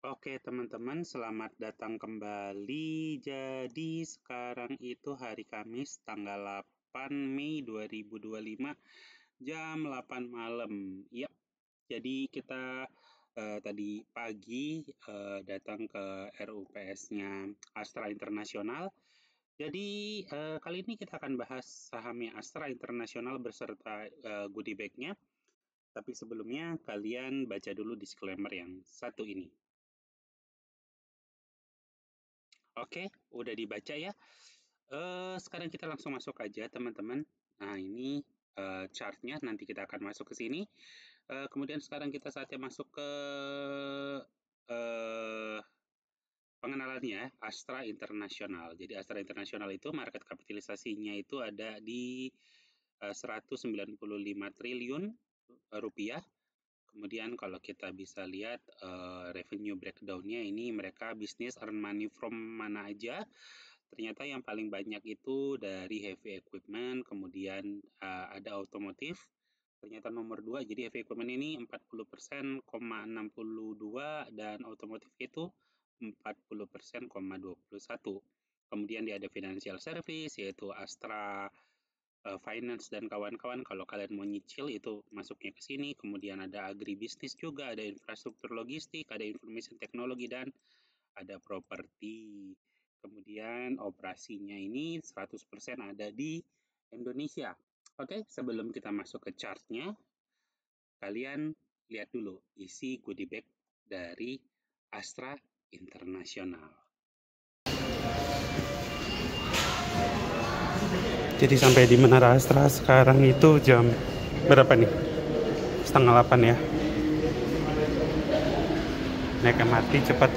Oke teman-teman, selamat datang kembali. Jadi sekarang itu hari Kamis tanggal 8 Mei 2025 jam 8 malam. Ya, jadi kita tadi pagi datang ke RUPS-nya Astra Internasional. Jadi kali ini kita akan bahas sahamnya Astra Internasional beserta goodie bag-nya. Tapi sebelumnya kalian baca dulu disclaimer yang satu ini. Oke, udah dibaca ya. Sekarang kita langsung masuk aja teman-teman. Nah ini chartnya, nanti kita akan masuk ke sini. Kemudian sekarang kita saatnya masuk ke uh, pengenalannya Astra Internasional. Jadi Astra Internasional itu market kapitalisasinya itu ada di 195 triliun rupiah. Kemudian kalau kita bisa lihat revenue breakdown-nya ini mereka bisnis earn money from mana aja. Ternyata yang paling banyak itu dari heavy equipment, kemudian ada otomotif. Ternyata nomor 2, jadi heavy equipment ini 40%,62 dan otomotif itu 40%,21. Kemudian dia ada financial service yaitu Astra finance dan kawan-kawan. Kalau kalian mau nyicil itu masuknya ke sini. Kemudian ada agribisnis juga, ada infrastruktur logistik, ada information teknologi dan ada properti. Kemudian operasinya ini 100% ada di Indonesia. Oke, sebelum kita masuk ke chartnya, kalian lihat dulu isi goodie bag dari Astra Internasional. Jadi sampai di Menara Astra sekarang itu jam berapa nih? 7:30 ya. Naik MRT cepat.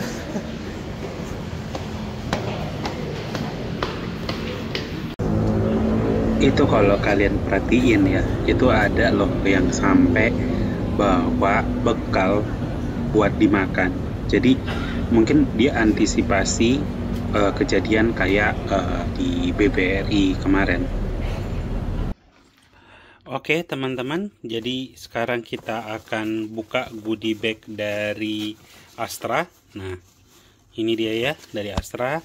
Itu kalau kalian perhatiin ya, itu ada loh yang sampai bawa bekal buat dimakan. Jadi mungkin dia antisipasi kejadian kayak di BBRI kemarin. Oke teman-teman, jadi sekarang kita akan buka goodie bag dari Astra. Nah, ini dia ya dari Astra.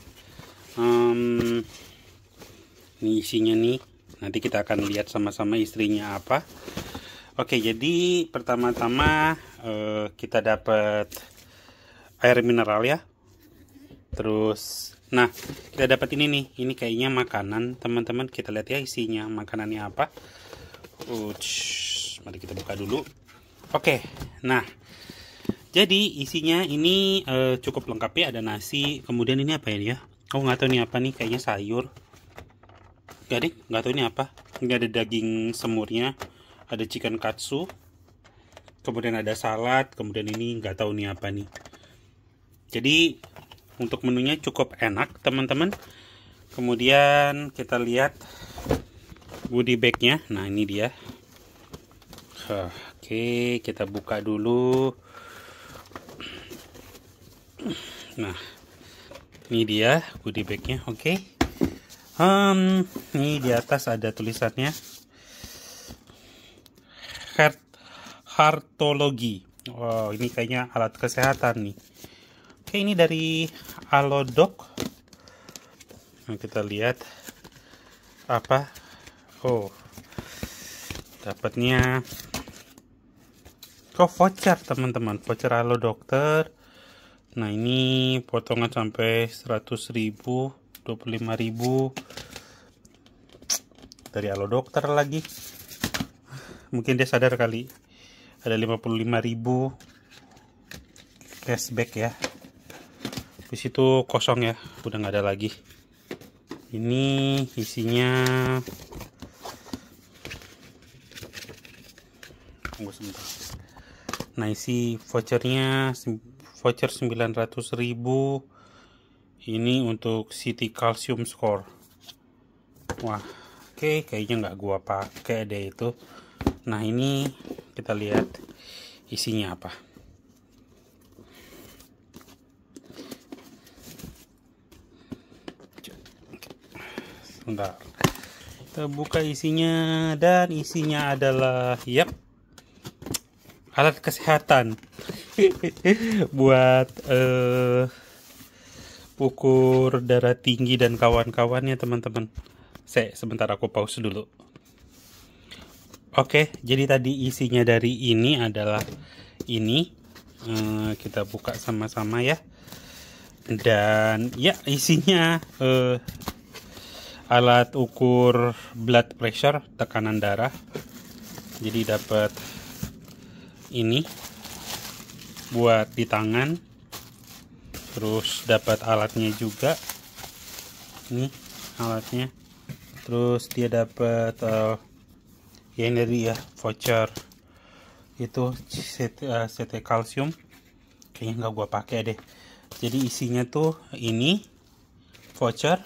Ini isinya nih. Nanti kita akan lihat sama-sama istrinya apa. Oke, jadi pertama-tama kita dapat air mineral ya. Terus, nah kita dapat ini nih. Ini kayaknya makanan teman-teman. Kita lihat ya isinya makanannya apa. Mari kita buka dulu. Oke, nah jadi isinya ini cukup lengkap ya. Ada nasi. Kemudian ini apa ya? Oh nggak tahu ini apa nih. Kayaknya sayur. Nggak tahu ini apa. Ini ada daging semurnya. Ada chicken katsu. Kemudian ada salad. Kemudian ini nggak tahu nih apa nih. Jadi untuk menunya cukup enak teman-teman. Kemudian kita lihat goodie bag-nya. Nah ini dia. Oke, kita buka dulu. Nah ini dia goodie bag-nya. Oke. Ini di atas ada tulisannya Heartology. Wow, ini kayaknya alat kesehatan nih. Oke, ini dari Alodoc. Nah, kita lihat apa. Oh, dapatnya voucher teman-teman, voucher Alodokter. Nah ini potongan sampai 100.000, 25.000 dari Alodokter lagi. Mungkin dia sadar kali ada 55.000 cashback ya. Di situ kosong ya, udah nggak ada lagi. Ini isinya tunggu sebentar. Nah isi vouchernya voucher 900.000. Ini untuk City Calcium Score. Wah, oke, kayaknya nggak gua pakai deh itu. Nah ini kita lihat isinya apa. Sebentar, kita buka isinya dan isinya adalah alat kesehatan. buat ukur darah tinggi dan kawan-kawannya teman-teman. Sebentar aku pause dulu. Oke, jadi tadi isinya dari ini adalah ini. Kita buka sama-sama ya. Dan ya isinya alat ukur blood pressure, tekanan darah. Jadi dapat ini buat di tangan. Terus dapat alatnya juga. Ini alatnya. Terus dia dapat ya ini tadi ya voucher itu CT kalsium, kayaknya nggak gua pakai deh. Jadi isinya tuh ini voucher,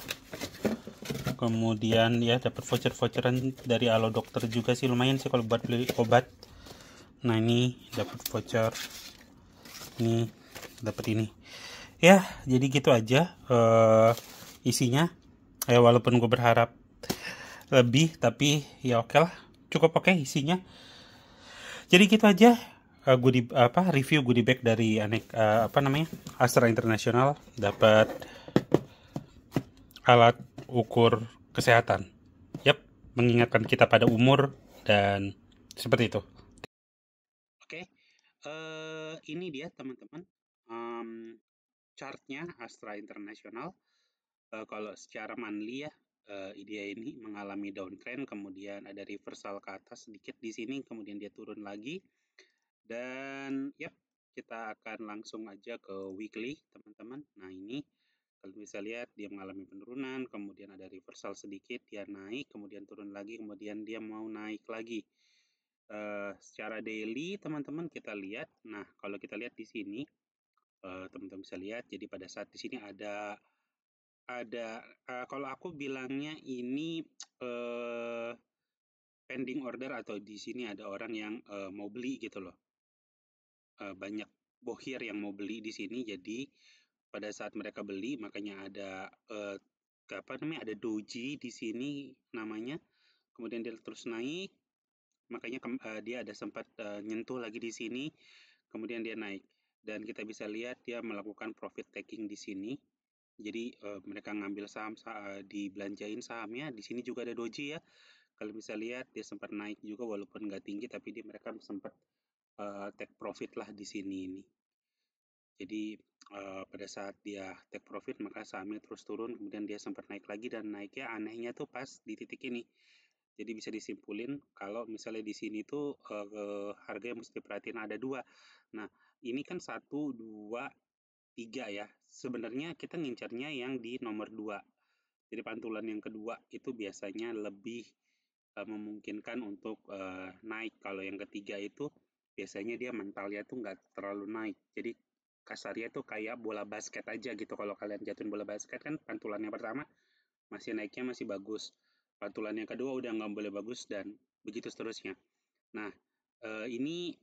kemudian ya dapat voucheran dari Alo Dokter juga sih, lumayan sih kalau buat beli obat. Nah ini dapat voucher, ini dapat ini ya. Jadi gitu aja isinya ya, walaupun gue berharap lebih, tapi ya oke lah, cukup oke isinya. Jadi gitu aja review goodie bag dari Astra International. Dapat alat ukur kesehatan. Yap, mengingatkan kita pada umur dan seperti itu. Oke, ini dia teman-teman, chartnya Astra International. Kalau secara monthly ya, dia ini mengalami downtrend, kemudian ada reversal ke atas sedikit di sini, kemudian dia turun lagi. Dan yap, kita akan langsung aja ke weekly teman-teman. Nah ini kalau bisa lihat dia mengalami penurunan, kemudian ada reversal sedikit, dia naik, kemudian turun lagi, kemudian dia mau naik lagi. Secara daily teman-teman kita lihat. Nah kalau kita lihat di sini, teman-teman bisa lihat. Jadi pada saat di sini ada kalau aku bilangnya ini pending order, atau di sini ada orang yang mau beli gitu loh. Banyak bohir yang mau beli di sini. Jadi pada saat mereka beli, makanya ada ada doji di sini namanya. Kemudian dia terus naik, makanya dia ada sempat nyentuh lagi di sini, kemudian dia naik. Dan kita bisa lihat dia melakukan profit taking di sini. Jadi mereka ngambil saham, dibelanjain sahamnya. Di sini juga ada doji ya. Kalau bisa lihat dia sempat naik juga walaupun nggak tinggi, tapi mereka sempat take profit lah di sini ini. Jadi pada saat dia take profit maka sahamnya terus turun, kemudian dia sempat naik lagi, dan naiknya anehnya tuh pas di titik ini. Jadi bisa disimpulin kalau misalnya di sini tuh harga yang mesti diperhatiin ada dua. Nah ini kan 1, 2, 3 ya. Sebenarnya kita ngincarnya yang di nomor 2. Jadi pantulan yang kedua itu biasanya lebih memungkinkan untuk naik. Kalau yang ketiga itu biasanya dia mentalnya tuh nggak terlalu naik. Jadi kasarnya tuh kayak bola basket aja gitu. Kalau kalian jatuhin bola basket kan pantulan yang pertama masih naiknya masih bagus. Pantulan yang kedua udah nggak boleh bagus, dan begitu seterusnya. Nah ini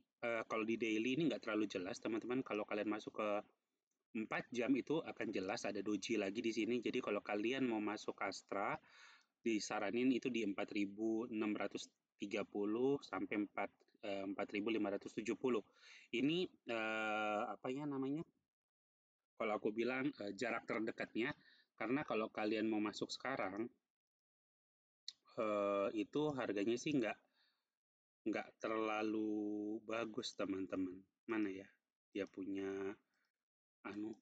kalau di daily ini nggak terlalu jelas teman-teman. Kalau kalian masuk ke 4 jam itu akan jelas ada doji lagi di sini. Jadi kalau kalian mau masuk Astra, disaranin itu di 4.630 sampai 4.570. Ini apa ya namanya? Kalau aku bilang jarak terdekatnya, karena kalau kalian mau masuk sekarang itu harganya sih nggak terlalu bagus teman-teman. Mana ya? Dia punya anu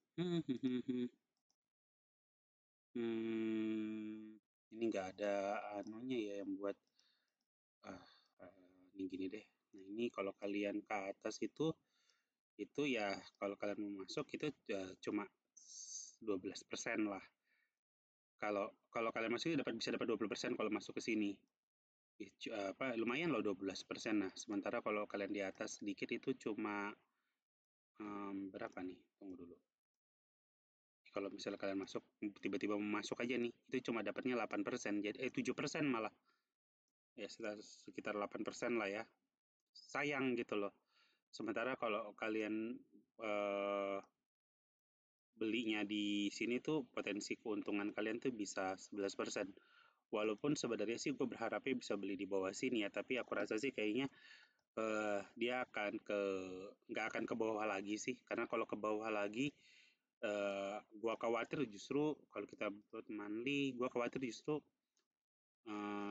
ini nggak ada anunya ya yang buat ini gini deh. Nah ini kalau kalian ke atas itu ya kalau kalian mau masuk itu cuma 12% lah. Kalau kalian masuk bisa dapat 20% kalau masuk ke sini. Lumayan loh 12%. Nah sementara kalau kalian di atas sedikit itu cuma berapa nih? Tunggu dulu. Kalau misalnya kalian masuk tiba-tiba masuk aja nih, itu cuma dapatnya 8%. Jadi 7% malah. Ya sekitar 8% lah ya. Sayang gitu loh. Sementara kalau kalian belinya di sini tuh potensi keuntungan kalian tuh bisa 11%. Walaupun sebenarnya sih gue berharapnya bisa beli di bawah sini ya, tapi aku rasa sih kayaknya dia nggak akan ke bawah lagi sih, karena kalau ke bawah lagi, gua khawatir justru kalau kita buat monthly, gua khawatir justru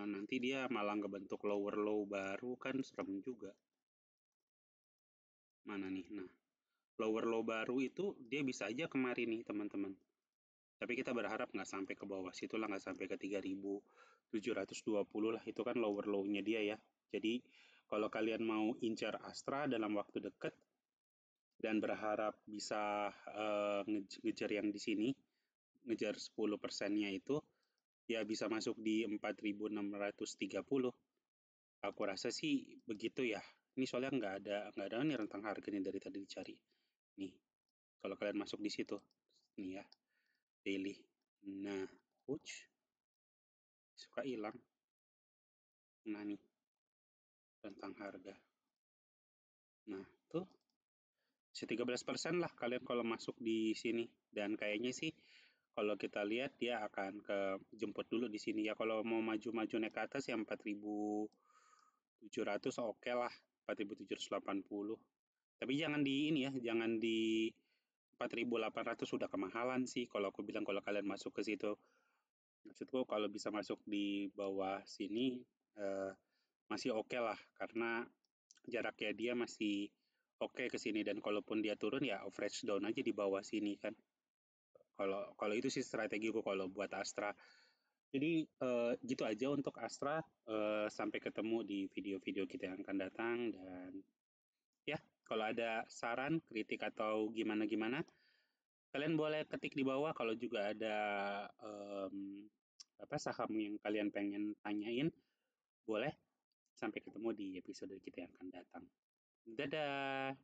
nanti dia malah ngebentuk lower low baru kan serem juga. Mana nih? Nah, lower low baru itu dia bisa aja kemarin nih teman-teman. Tapi kita berharap nggak sampai ke bawah situ lah, nggak sampai ke 3.720 lah. Itu kan lower low-nya dia ya. Jadi kalau kalian mau incar Astra dalam waktu dekat dan berharap bisa ngejar yang di sini, ngejar 10%-nya itu, ya bisa masuk di 4.630. Aku rasa sih begitu ya. Ini soalnya nggak ada nih rentang harga nih dari tadi dicari. Nih, kalau kalian masuk di situ, nih ya, daily. Nah, ouch, suka hilang. Nah nih, rentang harga. Nah, tuh 13% lah kalian kalau masuk di sini. Dan kayaknya sih kalau kita lihat dia akan ke jemput dulu di sini ya. Kalau mau maju-maju naik ke atas ya 4.700 oke lah, 4.780. Tapi jangan di ini ya, jangan di 4.800 sudah kemahalan sih kalau aku bilang kalau kalian masuk ke situ. Maksudku kalau bisa masuk di bawah sini masih oke lah karena jaraknya dia masih oke ke sini dan kalaupun dia turun ya average down aja di bawah sini kan. Kalau kalau itu sih strategiku kalau buat Astra. Jadi gitu aja untuk Astra. Sampai ketemu di video-video kita yang akan datang dan ya kalau ada saran, kritik atau gimana-gimana, kalian boleh ketik di bawah. Kalau juga ada apa saham yang kalian pengen tanyain, boleh. Sampai ketemu di episode kita yang akan datang. Dadah.